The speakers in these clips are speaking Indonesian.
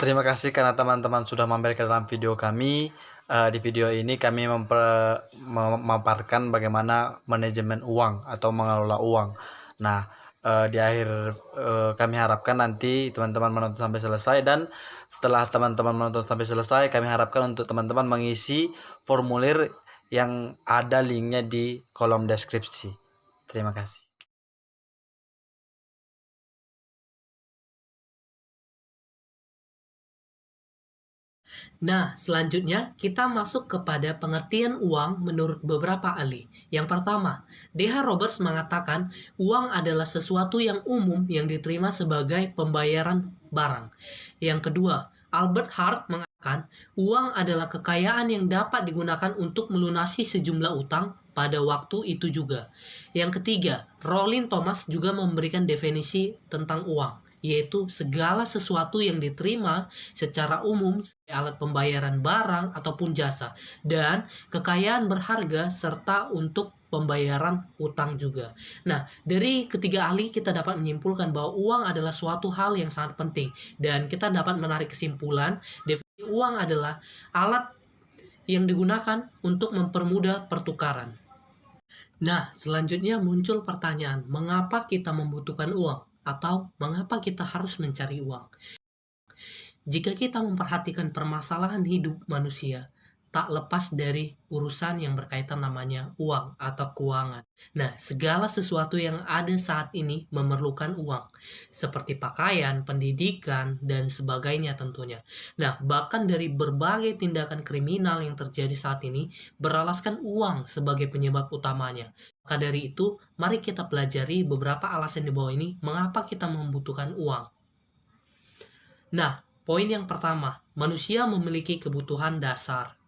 Terima kasih karena teman-teman sudah mampir ke dalam video kami. Di video ini kami memaparkan bagaimana manajemen uang atau mengelola uang. Nah, di akhir kami harapkan nanti teman-teman menonton sampai selesai, dan setelah teman-teman menonton sampai selesai, kami harapkan untuk teman-teman mengisi formulir yang ada linknya di kolom deskripsi. Terima kasih. Nah, selanjutnya kita masuk kepada pengertian uang menurut beberapa ahli. Yang pertama, D.H. Roberts mengatakan uang adalah sesuatu yang umum yang diterima sebagai pembayaran barang. Yang kedua, Albert Hart mengatakan uang adalah kekayaan yang dapat digunakan untuk melunasi sejumlah utang pada waktu itu juga. Yang ketiga, Rollin Thomas juga memberikan definisi tentang uang, yaitu segala sesuatu yang diterima secara umum sebagai alat pembayaran barang ataupun jasa, dan kekayaan berharga serta untuk pembayaran utang juga. Nah, dari ketiga ahli kita dapat menyimpulkan bahwa uang adalah suatu hal yang sangat penting, dan kita dapat menarik kesimpulan definisi uang adalah alat yang digunakan untuk mempermudah pertukaran. Nah, selanjutnya muncul pertanyaan, mengapa kita membutuhkan uang? Atau mengapa kita harus mencari uang? Jika kita memperhatikan permasalahan hidup manusia, tak lepas dari urusan yang berkaitan namanya uang atau keuangan. Nah, segala sesuatu yang ada saat ini memerlukan uang, seperti pakaian, pendidikan, dan sebagainya tentunya. Nah, bahkan dari berbagai tindakan kriminal yang terjadi saat ini beralaskan uang sebagai penyebab utamanya. Maka dari itu, mari kita pelajari beberapa alasan di bawah ini mengapa kita membutuhkan uang. Nah, poin yang pertama, manusia memiliki kebutuhan dasar.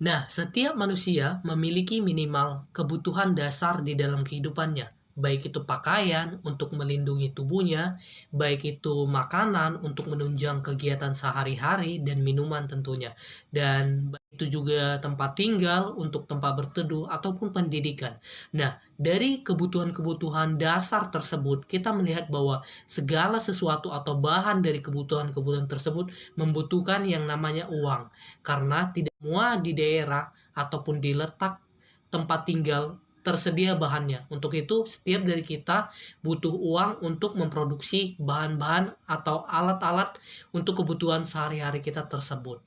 Nah, setiap manusia memiliki minimal kebutuhan dasar di dalam kehidupannya, baik itu pakaian untuk melindungi tubuhnya, baik itu makanan untuk menunjang kegiatan sehari-hari, dan minuman tentunya. Dan baik itu juga tempat tinggal untuk tempat berteduh ataupun pendidikan. Nah, dari kebutuhan-kebutuhan dasar tersebut, kita melihat bahwa segala sesuatu atau bahan dari kebutuhan-kebutuhan tersebut membutuhkan yang namanya uang, karena tidak semua di daerah ataupun di letak tempat tinggal tersedia bahannya. Untuk itu, setiap dari kita butuh uang untuk memproduksi bahan-bahan atau alat-alat untuk kebutuhan sehari-hari kita tersebut.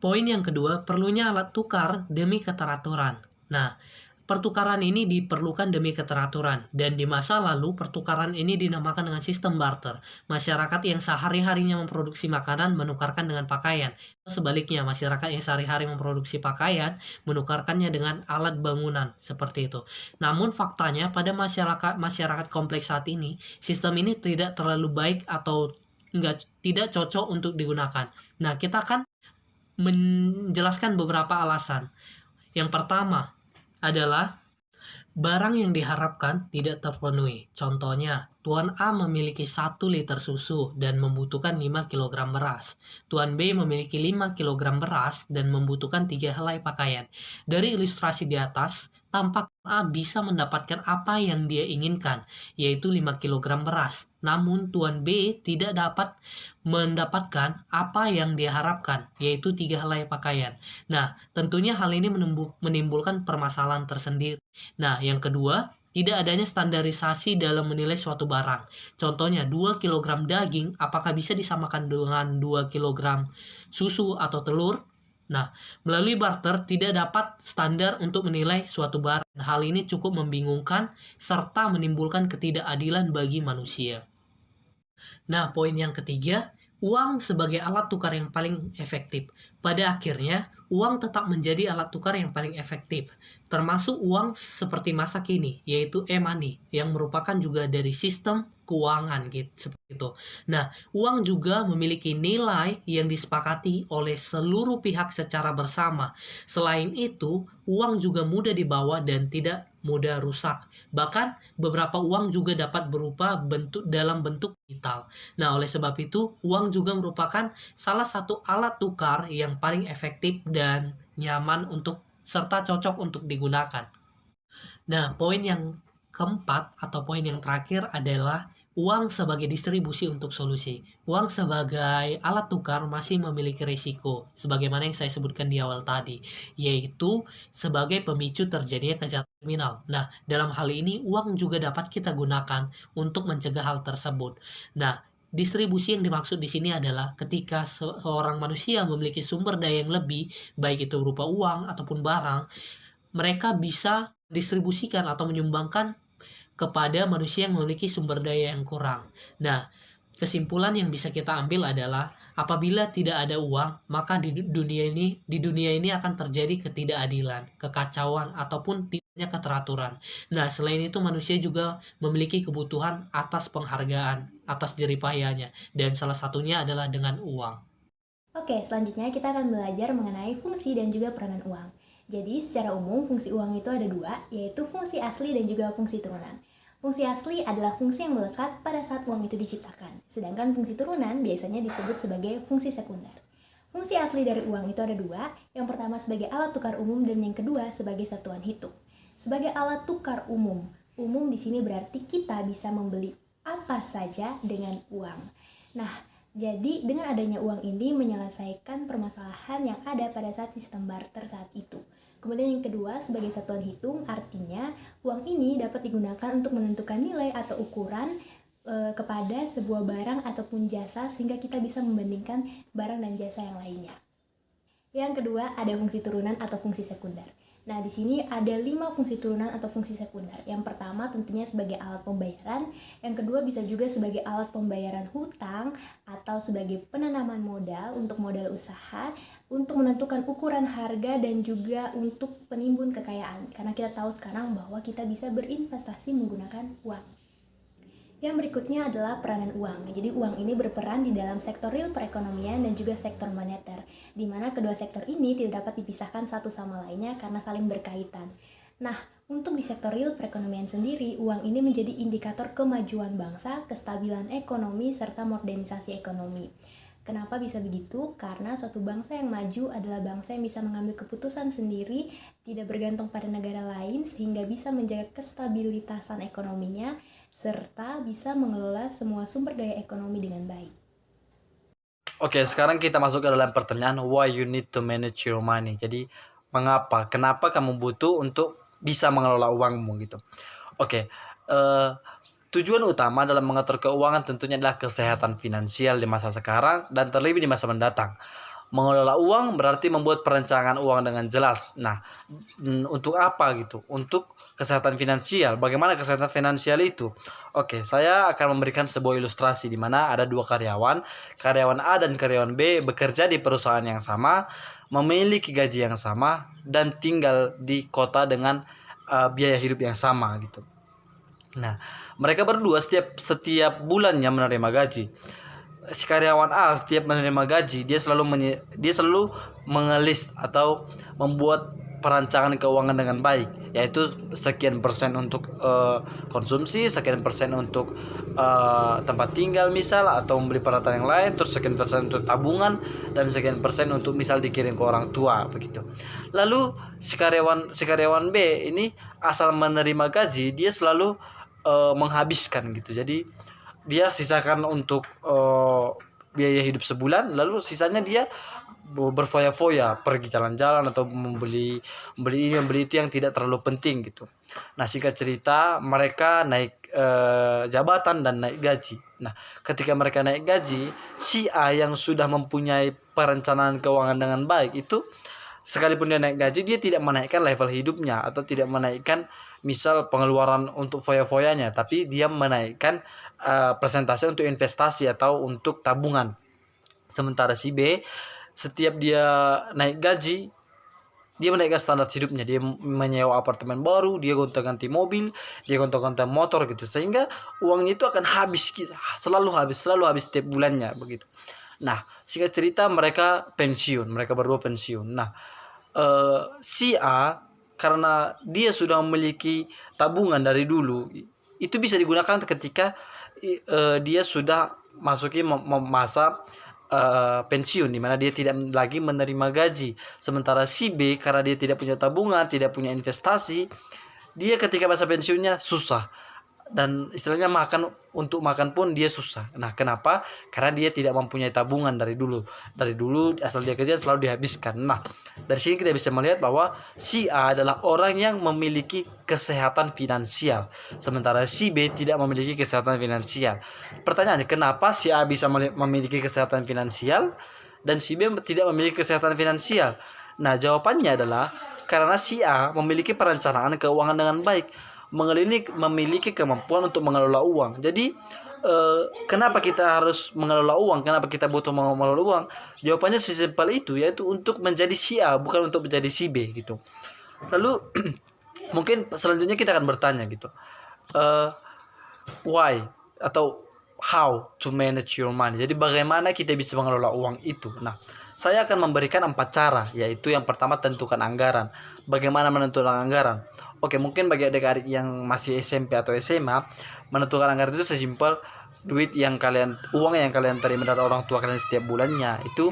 Poin yang kedua, perlunya alat tukar demi keteraturan. Nah, pertukaran ini diperlukan demi keteraturan, dan di masa lalu pertukaran ini dinamakan dengan sistem barter. Masyarakat yang sehari-harinya memproduksi makanan menukarkan dengan pakaian. Sebaliknya, masyarakat yang sehari-hari memproduksi pakaian menukarkannya dengan alat bangunan, seperti itu. Namun faktanya pada masyarakat kompleks saat ini, sistem ini tidak terlalu baik atau tidak cocok untuk digunakan. Nah, kita akan menjelaskan beberapa alasan. Yang pertama adalah barang yang diharapkan tidak terpenuhi. Contohnya, Tuan A memiliki 1 liter susu dan membutuhkan 5 kg beras. Tuan B memiliki 5 kg beras dan membutuhkan 3 helai pakaian. Dari ilustrasi di atas, tampak A bisa mendapatkan apa yang dia inginkan, yaitu 5 kg beras. Namun Tuan B tidak dapat mendapatkan apa yang dia harapkan, yaitu 3 helai pakaian. Nah, tentunya hal ini menimbulkan permasalahan tersendiri. Nah, yang kedua, tidak adanya standarisasi dalam menilai suatu barang. Contohnya, 2 kg daging apakah bisa disamakan dengan 2 kg susu atau telur? Nah, melalui barter tidak dapat standar untuk menilai suatu barang. Hal ini cukup membingungkan serta menimbulkan ketidakadilan bagi manusia. Nah, poin yang ketiga, uang sebagai alat tukar yang paling efektif. Pada akhirnya, uang tetap menjadi alat tukar yang paling efektif, termasuk uang seperti masa kini, yaitu e-money, yang merupakan juga dari sistem keuangan gitu, seperti itu. Nah, uang juga memiliki nilai yang disepakati oleh seluruh pihak secara bersama. Selain itu, uang juga mudah dibawa dan tidak mudah rusak. Bahkan, beberapa uang juga dapat berupa dalam bentuk digital. Nah, oleh sebab itu, uang juga merupakan salah satu alat tukar yang paling efektif dan nyaman untuk serta cocok untuk digunakan. Nah, poin yang keempat atau poin yang terakhir adalah Uang sebagai distribusi untuk solusi. Uang sebagai alat tukar masih memiliki risiko, sebagaimana yang saya sebutkan di awal tadi, yaitu sebagai pemicu terjadinya kejahatan kriminal. Nah, dalam hal ini uang juga dapat kita gunakan untuk mencegah hal tersebut. Nah, distribusi yang dimaksud di sini adalah ketika seorang manusia memiliki sumber daya yang lebih, baik itu berupa uang ataupun barang, mereka bisa distribusikan atau menyumbangkan kepada manusia yang memiliki sumber daya yang kurang. Nah, kesimpulan yang bisa kita ambil adalah apabila tidak ada uang, maka di dunia ini akan terjadi ketidakadilan, kekacauan ataupun tidaknya keteraturan. Nah, selain itu manusia juga memiliki kebutuhan atas penghargaan, atas jerih payahnya, dan salah satunya adalah dengan uang. Oke, selanjutnya kita akan belajar mengenai fungsi dan juga peranan uang. Jadi, secara umum fungsi uang itu ada dua, yaitu fungsi asli dan juga fungsi turunan. Fungsi asli adalah fungsi yang melekat pada saat uang itu diciptakan, sedangkan fungsi turunan biasanya disebut sebagai fungsi sekunder. Fungsi asli dari uang itu ada dua, yang pertama sebagai alat tukar umum dan yang kedua sebagai satuan hitung. Sebagai alat tukar umum, umum di sini berarti kita bisa membeli apa saja dengan uang. Nah, jadi dengan adanya uang ini menyelesaikan permasalahan yang ada pada saat sistem barter saat itu. Kemudian yang kedua, sebagai satuan hitung, artinya uang ini dapat digunakan untuk menentukan nilai atau ukuran kepada sebuah barang ataupun jasa sehingga kita bisa membandingkan barang dan jasa yang lainnya. Yang kedua, ada fungsi turunan atau fungsi sekunder. Nah, di sini ada 5 fungsi turunan atau fungsi sekunder. Yang pertama tentunya sebagai alat pembayaran, yang kedua bisa juga sebagai alat pembayaran hutang atau sebagai penanaman modal untuk modal usaha, untuk menentukan ukuran harga dan juga untuk penimbun kekayaan. Karena kita tahu sekarang bahwa kita bisa berinvestasi menggunakan uang. Yang berikutnya adalah peranan uang. Jadi uang ini berperan di dalam sektor real perekonomian dan juga sektor moneter, di mana kedua sektor ini tidak dapat dipisahkan satu sama lainnya karena saling berkaitan. Nah, untuk di sektor real perekonomian sendiri, uang ini menjadi indikator kemajuan bangsa, kestabilan ekonomi, serta modernisasi ekonomi. Kenapa bisa begitu? Karena suatu bangsa yang maju adalah bangsa yang bisa mengambil keputusan sendiri, tidak bergantung pada negara lain, sehingga bisa menjaga kestabilitasan ekonominya, serta bisa mengelola semua sumber daya ekonomi dengan baik. Oke, sekarang kita masuk ke dalam pertanyaan why you need to manage your money. Jadi, kenapa kamu butuh untuk bisa mengelola uangmu gitu. Oke, tujuan utama dalam mengatur keuangan tentunya adalah kesehatan finansial di masa sekarang dan terlebih di masa mendatang. Mengelola uang berarti membuat perencanaan uang dengan jelas. Nah, untuk apa gitu? Untuk kesehatan finansial. Bagaimana kesehatan finansial itu? Oke, saya akan memberikan sebuah ilustrasi di mana ada dua karyawan. Karyawan A dan karyawan B bekerja di perusahaan yang sama, memiliki gaji yang sama, dan tinggal di kota dengan biaya hidup yang sama gitu. Nah, mereka berdua setiap bulannya menerima gaji. Si karyawan A setiap menerima gaji dia selalu mengelis atau membuat perancangan keuangan dengan baik, yaitu sekian persen untuk konsumsi, sekian persen untuk tempat tinggal misal atau membeli peralatan yang lain, terus sekian persen untuk tabungan dan sekian persen untuk misal dikirim ke orang tua begitu. Lalu si karyawan B ini asal menerima gaji dia selalu menghabiskan gitu. Jadi dia sisakan untuk biaya hidup sebulan, lalu sisanya dia berfoya-foya, pergi jalan-jalan atau membeli itu yang tidak terlalu penting gitu. Nah, singkat cerita mereka naik jabatan dan naik gaji. Nah, ketika mereka naik gaji, si A yang sudah mempunyai perencanaan keuangan dengan baik itu, sekalipun dia naik gaji, dia tidak menaikkan level hidupnya atau tidak menaikkan misal pengeluaran untuk foya-foyanya, tapi dia menaikkan persentase untuk investasi atau untuk tabungan. Sementara si B setiap dia naik gaji, dia menaikkan standar hidupnya, dia menyewa apartemen baru, dia gonta-ganti mobil, dia gonta-ganti motor gitu, sehingga uangnya itu akan selalu habis setiap bulannya begitu. Nah, singkat cerita mereka berdua pensiun. Nah, si A karena dia sudah memiliki tabungan dari dulu, itu bisa digunakan ketika dia sudah masuki masa pensiun, di mana dia tidak lagi menerima gaji. Sementara si B karena dia tidak punya tabungan, tidak punya investasi, dia ketika masa pensiunnya susah. dan istilahnya untuk makan pun dia susah. Nah, kenapa? Karena dia tidak mempunyai tabungan dari dulu. Dari dulu asal dia kerja selalu dihabiskan. Nah, dari sini kita bisa melihat bahwa si A adalah orang yang memiliki kesehatan finansial, sementara si B tidak memiliki kesehatan finansial. Pertanyaannya, kenapa si A bisa memiliki kesehatan finansial dan si B tidak memiliki kesehatan finansial? Nah, jawabannya adalah karena si A memiliki perencanaan keuangan dengan baik, memiliki kemampuan untuk mengelola uang. Jadi kenapa kita harus mengelola uang? Kenapa kita butuh mengelola uang? Jawabannya sesimpel itu, yaitu untuk menjadi si A, bukan untuk menjadi si B gitu. Lalu mungkin selanjutnya kita akan bertanya gitu, why atau how to manage your money. Jadi bagaimana kita bisa mengelola uang itu? Nah, saya akan memberikan 4 cara, yaitu yang pertama tentukan anggaran. Bagaimana menentukan anggaran? Oke, mungkin bagi adik-adik yang masih SMP atau SMA, menentukan anggaran itu sesimpel uang yang kalian terima dari orang tua kalian setiap bulannya itu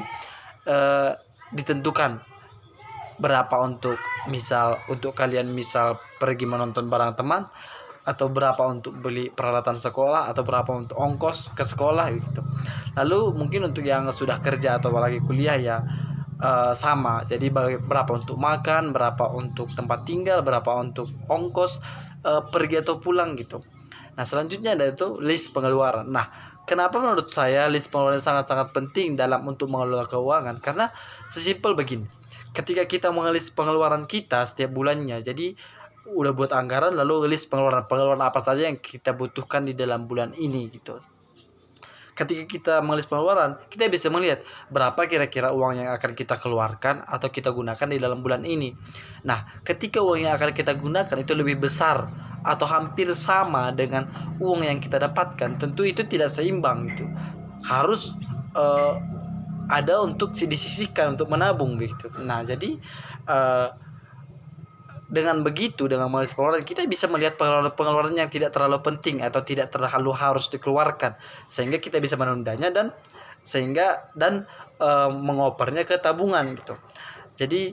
ditentukan berapa untuk kalian pergi menonton bareng teman, atau berapa untuk beli peralatan sekolah, atau berapa untuk ongkos ke sekolah gitu. Lalu mungkin untuk yang sudah kerja atau lagi kuliah ya sama. Jadi berapa untuk makan, berapa untuk tempat tinggal, berapa untuk ongkos pergi atau pulang gitu. Nah, selanjutnya ada itu list pengeluaran. Nah, kenapa menurut saya list pengeluaran sangat-sangat penting dalam untuk mengelola keuangan? Karena sesimpel begini. Ketika kita mengelis pengeluaran kita setiap bulannya, jadi udah buat anggaran, lalu list pengeluaran apa saja yang kita butuhkan di dalam bulan ini gitu. Ketika kita mengelis pengeluaran, kita bisa melihat berapa kira-kira uang yang akan kita keluarkan atau kita gunakan di dalam bulan ini. Nah, ketika uang yang akan kita gunakan itu lebih besar atau hampir sama dengan uang yang kita dapatkan, tentu itu tidak seimbang gitu. Harus ada untuk disisihkan untuk menabung begitu. Nah, jadi dengan begitu, dengan mengelis pengeluaran, kita bisa melihat pengeluaran yang tidak terlalu penting atau tidak terlalu harus dikeluarkan, sehingga kita bisa menundanya dan mengopernya ke tabungan gitu. Jadi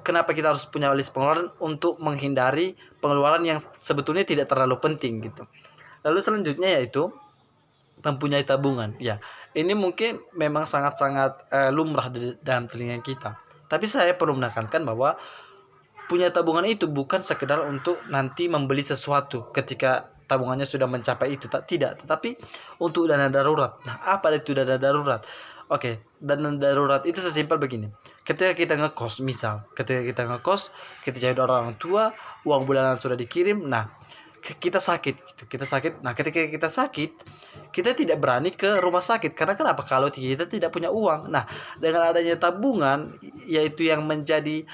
kenapa kita harus punya list pengeluaran? Untuk menghindari pengeluaran yang sebetulnya tidak terlalu penting gitu. Lalu selanjutnya yaitu mempunyai tabungan. Ya, ini mungkin memang sangat-sangat lumrah dalam telinga kita. Tapi saya perlu menekankan bahwa punya tabungan itu bukan sekedar untuk nanti membeli sesuatu ketika tabungannya sudah mencapai itu, tidak, tetapi untuk dana darurat. Nah, apa itu dana darurat? Oke, dana darurat itu sesimpel begini. Ketika kita ngekos, kita jauh dari orang tua, uang bulanan sudah dikirim, nah kita sakit gitu. Nah, ketika kita sakit, kita tidak berani ke rumah sakit. Karena kenapa? Kalau kita tidak punya uang. Nah, dengan adanya tabungan, yaitu yang menjadi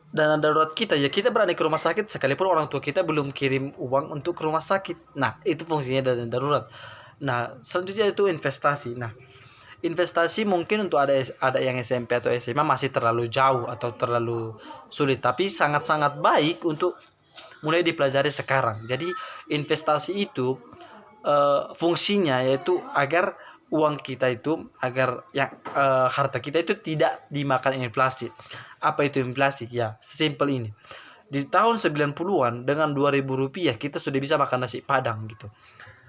dana darurat kita, ya kita berani ke rumah sakit sekalipun orang tua kita belum kirim uang untuk ke rumah sakit. Nah, itu fungsinya dana darurat. Nah, selanjutnya itu investasi. Nah, investasi mungkin untuk ada yang SMP atau SMA masih terlalu jauh atau terlalu sulit, tapi sangat-sangat baik untuk mulai dipelajari sekarang. Jadi investasi itu fungsinya yaitu agar uang kita itu, harta kita itu tidak dimakan inflasi. Apa itu inflasi? Ya, sesimpel ini. Di tahun 90-an dengan 2.000 rupiah kita sudah bisa makan nasi padang gitu.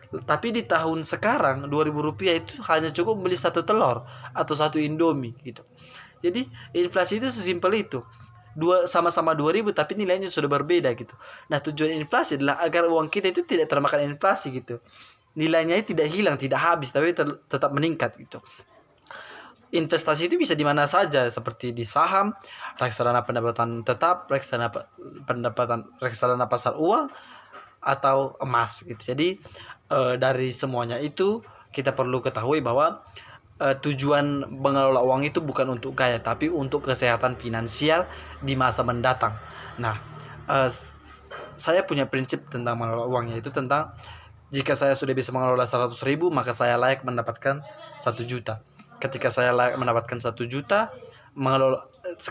Tapi di tahun sekarang 2.000 rupiah itu hanya cukup beli 1 telur atau 1 Indomie gitu. Jadi inflasi itu sesimpel itu. Sama-sama 2.000 tapi nilainya sudah berbeda gitu. Nah, tujuan inflasi adalah agar uang kita itu tidak termakan inflasi gitu. Nilainya tidak hilang, tidak habis, tapi tetap meningkat gitu. Investasi itu bisa di mana saja, seperti di saham, reksadana pendapatan tetap, reksadana pasar uang, atau emas gitu. Jadi dari semuanya itu kita perlu ketahui bahwa tujuan mengelola uang itu bukan untuk gaya, tapi untuk kesehatan finansial di masa mendatang. Nah, saya punya prinsip tentang mengelola uang, yaitu tentang jika saya sudah bisa mengelola 100.000, maka saya layak mendapatkan 1 juta. Ketika saya layak mendapatkan 1 juta,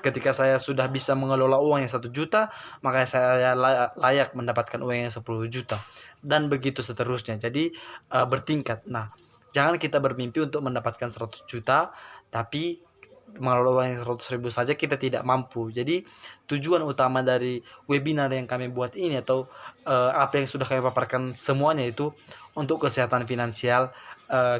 ketika saya sudah bisa mengelola uang yang 1 juta, maka saya layak mendapatkan uang yang 10 juta. Dan begitu seterusnya. Jadi bertingkat. Nah, jangan kita bermimpi untuk mendapatkan 100 juta, tapi mengelola uang 100.000 saja kita tidak mampu. Jadi tujuan utama dari webinar yang kami buat ini atau apa yang sudah kami paparkan semuanya itu untuk kesehatan finansial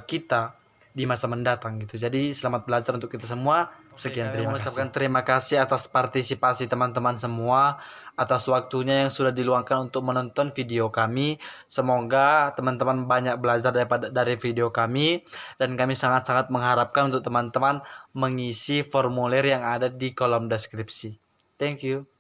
kita di masa mendatang gitu. Jadi selamat belajar untuk kita semua. Sekian, terima kasih. Terima kasih atas partisipasi teman-teman semua, atas waktunya yang sudah diluangkan untuk menonton video kami. Semoga teman-teman banyak belajar dari video kami, dan kami sangat-sangat mengharapkan untuk teman-teman mengisi formulir yang ada di kolom deskripsi. Thank you.